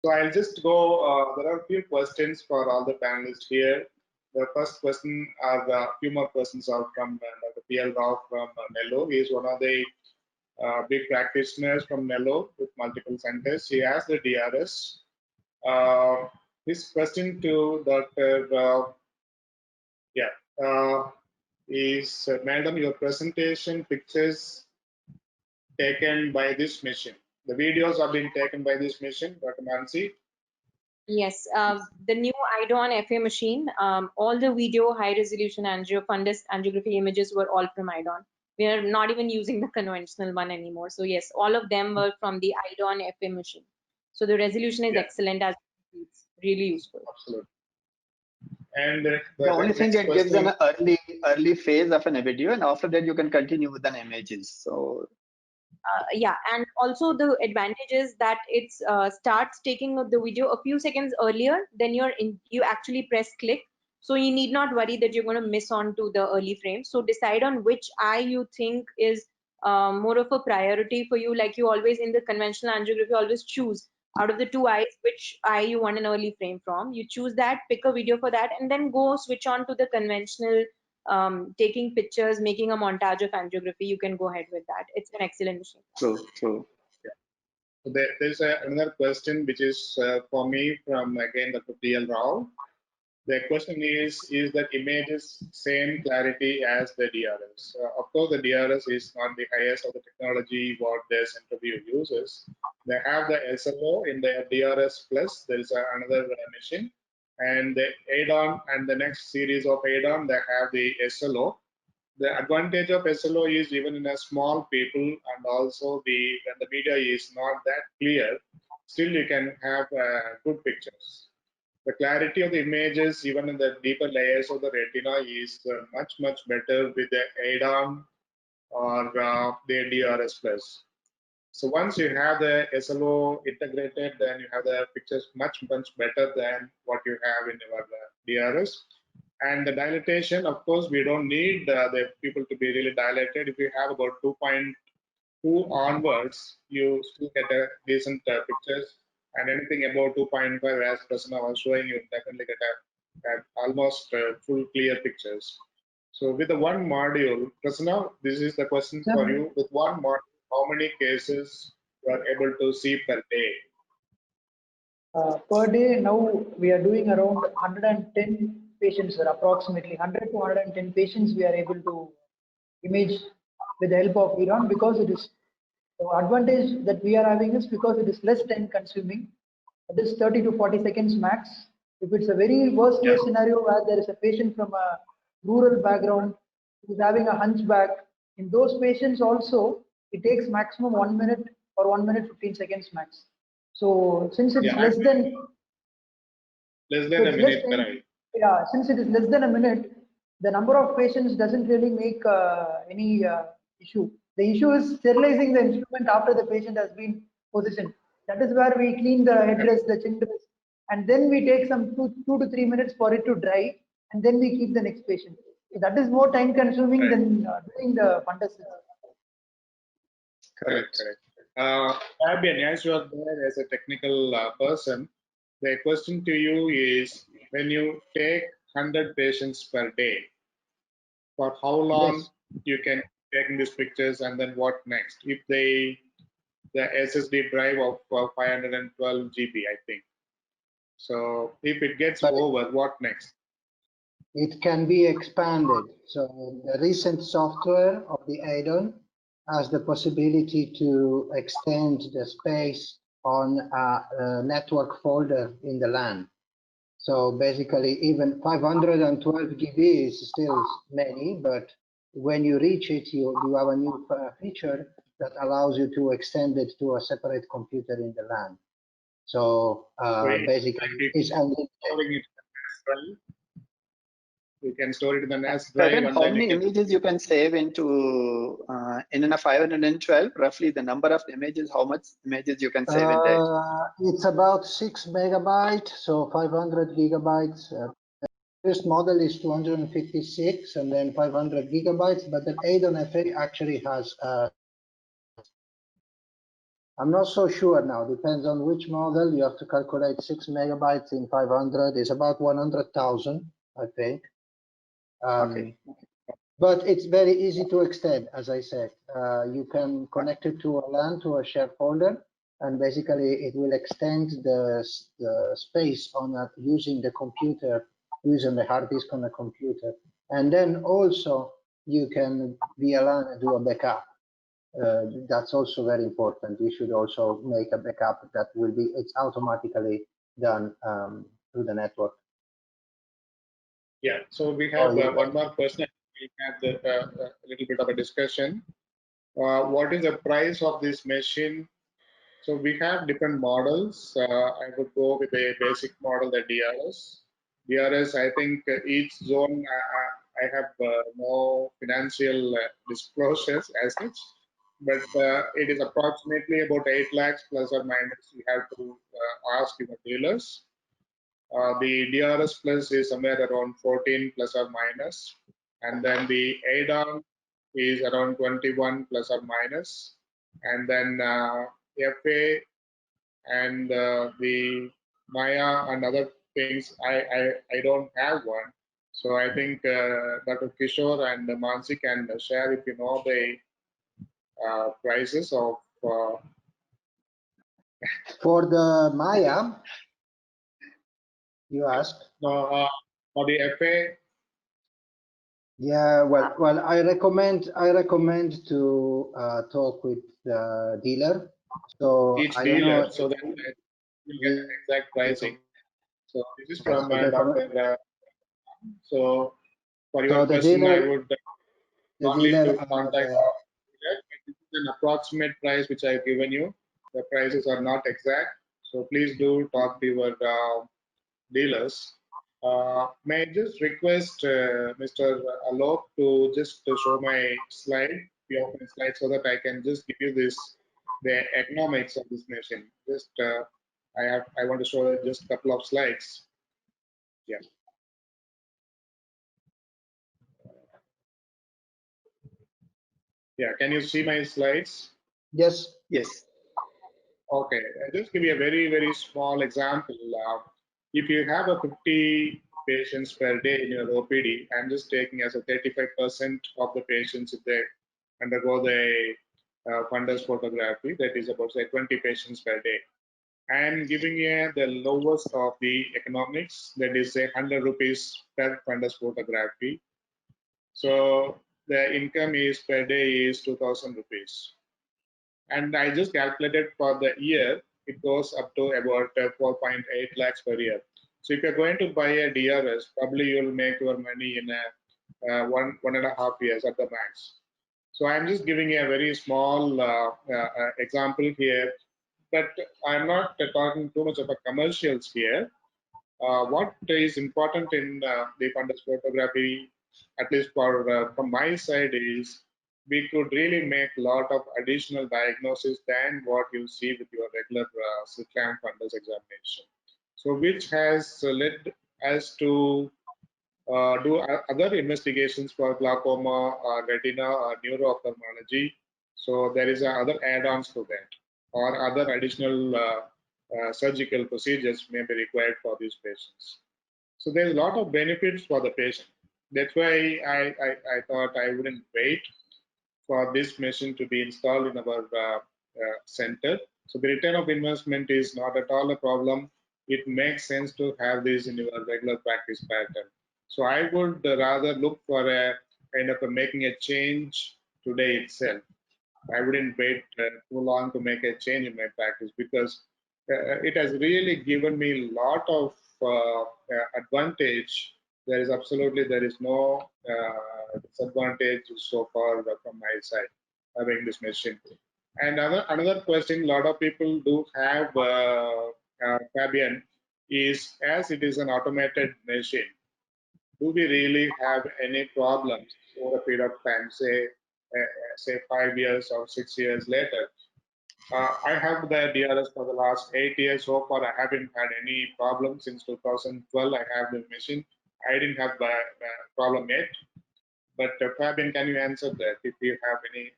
So I'll just go, there are a few questions for all the panelists here. The first question, the few more questions are from Dr. P.L. Rao from Nellore. He is one of the big practitioners from Nellore with multiple centers. He has the DRS. This question to Dr. Is Madam, your presentation pictures taken by this machine. The videos are being taken by this machine, Dr. Mansi. Yes, the new IDON FA machine, all the video high resolution fundus angiography images were all from IDON. We are not even using the conventional one anymore. So yes, all of them were from the IDON FA machine. So the resolution is excellent, as it's really useful. Absolutely. And the only thing, it gives an early phase of an video, and after that you can continue with an images. So yeah, and also the advantage is that it starts taking the video a few seconds earlier than you actually press click. So you need not worry that you're going to miss on to the early frames. So decide on which eye you think is more of a priority for you. Like you always in the conventional angiography always choose out of the two eyes which eye you want an early frame from. You choose that, pick a video for that, and then go switch on to the conventional taking pictures, making a montage of angiography. You can go ahead with that. It's an excellent machine. True. Yeah. There's another question which is for me from again Dr. P.L. Rao. The question is that images same clarity as the DRS? Of course, the DRS is not the highest of the technology what the center view uses. They have the SLO in the DRS plus. There is another machine, and the IDON and the next series of IDON they have the SLO. The advantage of SLO is even in a small people, and also when the media is not that clear, still you can have good pictures. The clarity of the images, even in the deeper layers of the retina, is much better with the IDON or the DRS plus. So once you have the SLO integrated, then you have the pictures much better than what you have in your DRS. And the dilatation, of course, we don't need the people to be really dilated. If you have about 2.2 onwards, you still get a decent pictures. And anything above 2.5, as Prasanna was showing, you definitely get a almost full clear pictures. So with the one module, Prasanna, this is the question for you. With one module, how many cases you are able to see per day? Per day, now we are doing around 110 patients, or approximately 100 to 110 patients we are able to image with the help of IDON, because it is the advantage that we are having is because it is less time consuming. It is 30 to 40 seconds max. If it's a very worst case scenario where there is a patient from a rural background who is having a hunchback, in those patients also it takes maximum 1 minute or 1 minute 15 seconds max. So since it is less than a minute, right? Yeah, since it is less than a minute, the number of patients doesn't really make any issue. The issue is sterilizing the instrument after the patient has been positioned. That is where we clean the headrest, the chin rest, and then we take some 2 to 3 minutes for it to dry, and then we keep the next patient. So that is more time consuming than doing the fundus. Correct. Fabian, as you are there as a technical person, the question to you is, when you take 100 patients per day, for how long you can take these pictures, and then what next? If the SSD drive of 512 GB, I think. So if it gets over, what next? It can be expanded. So the recent software of the IDON has the possibility to extend the space on a network folder in the LAN. So basically, even 512 GB is still many, but when you reach it, you have a new feature that allows you to extend it to a separate computer in the LAN. So basically, it's unlimited. You can store it in the NAS drive. How many images you can save into in a 512? Roughly the number of images, how much images you can save in that? It's about 6 megabytes, so 500 gigabytes. First model is 256 and then 500 gigabytes, but the IDON FA actually has I'm not so sure now. Depends on which model. You have to calculate 6 megabytes in 500 is about 100,000, I think. Okay. But it's very easy to extend, as I said. You can connect it to a LAN, to a shared folder, and basically it will extend the space on using the computer, using the hard disk on the computer. And then also you can via LAN do a backup. That's also very important. You should also make a backup that will be, it's automatically done through the network. Yeah, so we have one more question. We have a little bit of a discussion. What is the price of this machine? So we have different models. I would go with a basic model, the DRS. DRS, I think each zone, I have no financial disclosures as such, but it is approximately about 8 lakhs plus or minus. You have to ask your dealers. The DRS plus is somewhere around 14 plus or minus, and then the IDON is around 21 plus or minus, and then FA and the Maya and other things. I don't have one, so I think Dr. Kishore and Mansi can share if you know the prices of. For the Maya, you asked? For the FA. Yeah, well, I recommend to talk with the dealer. So Each I dealer, don't know. so that you get exact pricing. So this is from Okay, Dr. So for your so the question, I dealer, would the not need dealer to contact our dealer, but this is an approximate price which I've given you. The prices are not exact, so please do talk to your dealers. May I just request Mr. Alok to just to show my slide, the open slide, so that I can just give you the economics of this machine. Just I want to show just a couple of slides. Yeah. Yeah. Can you see my slides? yes. Yes. Okay. I'll just give you a very small example. If you have a 50 patients per day in your OPD, I'm just taking as a 35% of the patients if they undergo the fundus photography, that is about say 20 patients per day. I'm giving you the lowest of the economics, that is say 100 rupees per fundus photography. So the income is per day is 2,000 rupees. And I just calculated for the year, it goes up to about 4.8 lakhs per year. So if you're going to buy a DRS, probably you'll make your money in one and a half years at the max. So I'm just giving a very small example here, but I'm not talking too much about commercials here. What is important in the fundus photography, at least from my side, is we could really make a lot of additional diagnosis than what you see with your regular slit lamp fundus examination. So which has led us to do other investigations for glaucoma or retina or neuro-ophthalmology. So there is other add-ons to that, or other additional surgical procedures may be required for these patients. So there's a lot of benefits for the patient. That's why I thought I wouldn't wait for this machine to be installed in our center. So the return of investment is not at all a problem. It makes sense to have this in your regular practice pattern. So I would rather look for a kind of making a change today itself. I wouldn't wait too long to make a change in my practice, because it has really given me a lot of advantage. There is no disadvantage so far from my side having this machine. And another question a lot of people do have, Fabian, is as it is an automated machine, do we really have any problems over a period of time, say 5 years or 6 years later? I have the DRS for the last 8 years. So far, I haven't had any problems since 2012. I have the machine. I didn't have a problem yet. But Fabian, can you answer that if you have any?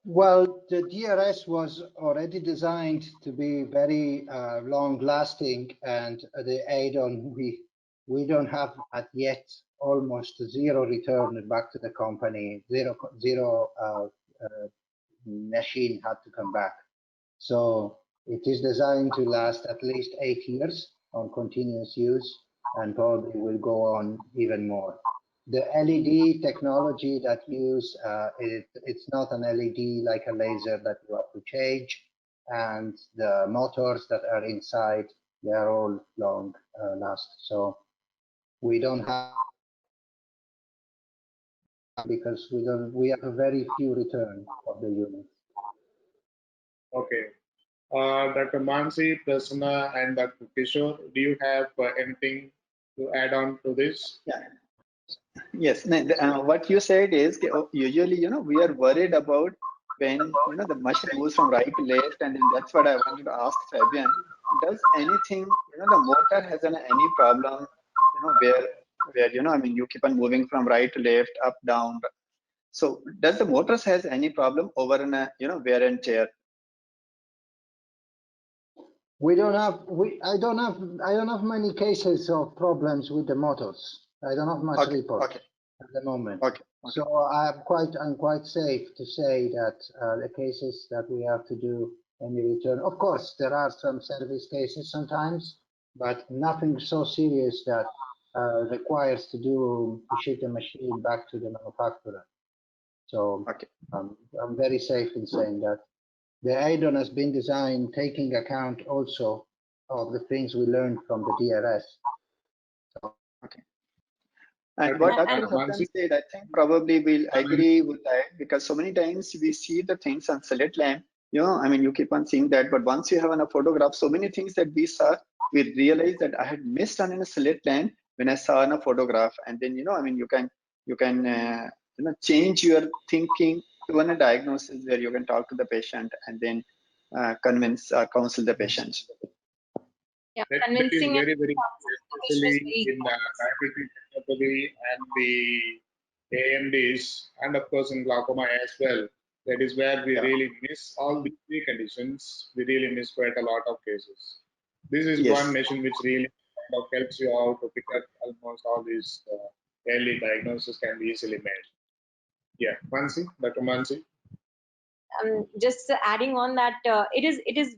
Well, the DRS was already designed to be very long-lasting, and the IDON we don't have at yet almost zero return back to the company. Zero machine had to come back. So it is designed to last at least 8 years on continuous use, and probably will go on even more. The LED technology that use, it's not an LED like a laser that you have to change, and the motors that are inside, they are all long last. So we don't have, because we have a very few return of the unit. Okay. Dr. Mansi, Prasanna, and Dr. Kishore, do you have anything to add on to this? Yeah. Yes. What you said is usually, we are worried about when, the machine moves from right to left, and then that's what I wanted to ask Fabian. Does anything, the motor has any problem, where, I mean, you keep on moving from right to left, up, down. So does the motors has any problem over in a, wear and tear? I don't have many cases of problems with the motors. I don't have much report at the moment. Okay. So I'm quite safe to say that the cases that we have to do any return, of course, there are some service cases sometimes, but nothing so serious that requires to ship the machine back to the manufacturer. So I'm very safe in saying that. The IDON has been designed taking account also of the things we learned from the DRS. So, and what Dr. Hassan said, I think probably we'll agree with that, because so many times we see the things on slit lamp. I mean, you keep on seeing that, but once you have a photograph, so many things that we saw, we realized that I had missed on in a slit lamp when I saw in a photograph. And then, I mean, you can change your thinking to a diagnosis where you can talk to the patient and then counsel the patient. Yeah, that convincing is very, very, especially very in diabetic retinopathy and the AMDs, and of course in glaucoma as well. That is where we really miss all these three conditions. We really miss quite a lot of cases. This is one machine which really kind of helps you out to pick up almost all these early diagnosis can be easily made. Yeah, Mansi, Dr. Mansi. Just adding on that, it is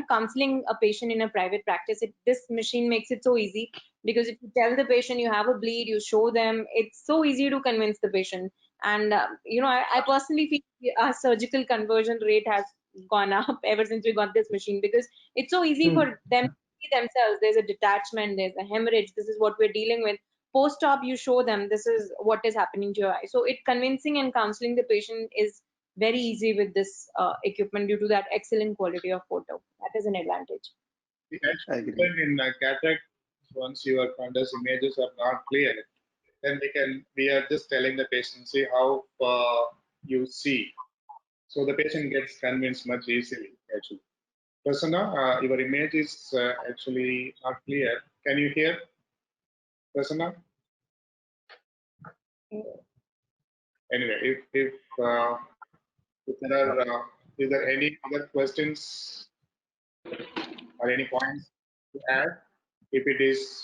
counseling a patient in a private practice. This machine makes it so easy, because if you tell the patient you have a bleed, you show them, it's so easy to convince the patient. And I personally feel our surgical conversion rate has gone up ever since we got this machine, because it's so easy for them to see themselves. There's a detachment, there's a hemorrhage, this is what we're dealing with. Post-op, you show them this is what is happening to your eye. So convincing and counseling the patient is very easy with this equipment due to that excellent quality of photo. That is an advantage. Actually, in cataract, once your fundus images are not clear, then we are just telling the patient, see how you see. So the patient gets convinced much easily, actually. Prasanna, your image is actually not clear. Can you hear, Prasanna? Anyway, if there are any other questions or any points to add, if it is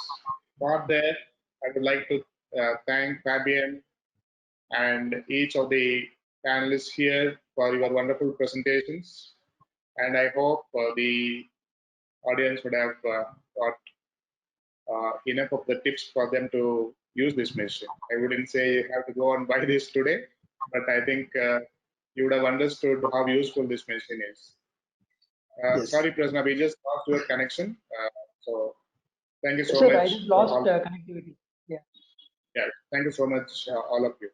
not there, I would like to thank Fabian and each of the panelists here for your wonderful presentations. And I hope the audience would have got enough of the tips for them to use this machine. I wouldn't say you have to go and buy this today, but I think you would have understood how useful this machine is. Sorry, Prasanna, we just lost your connection. So thank you so much. I just lost connectivity. Yeah. Yeah, thank you so much, all of you.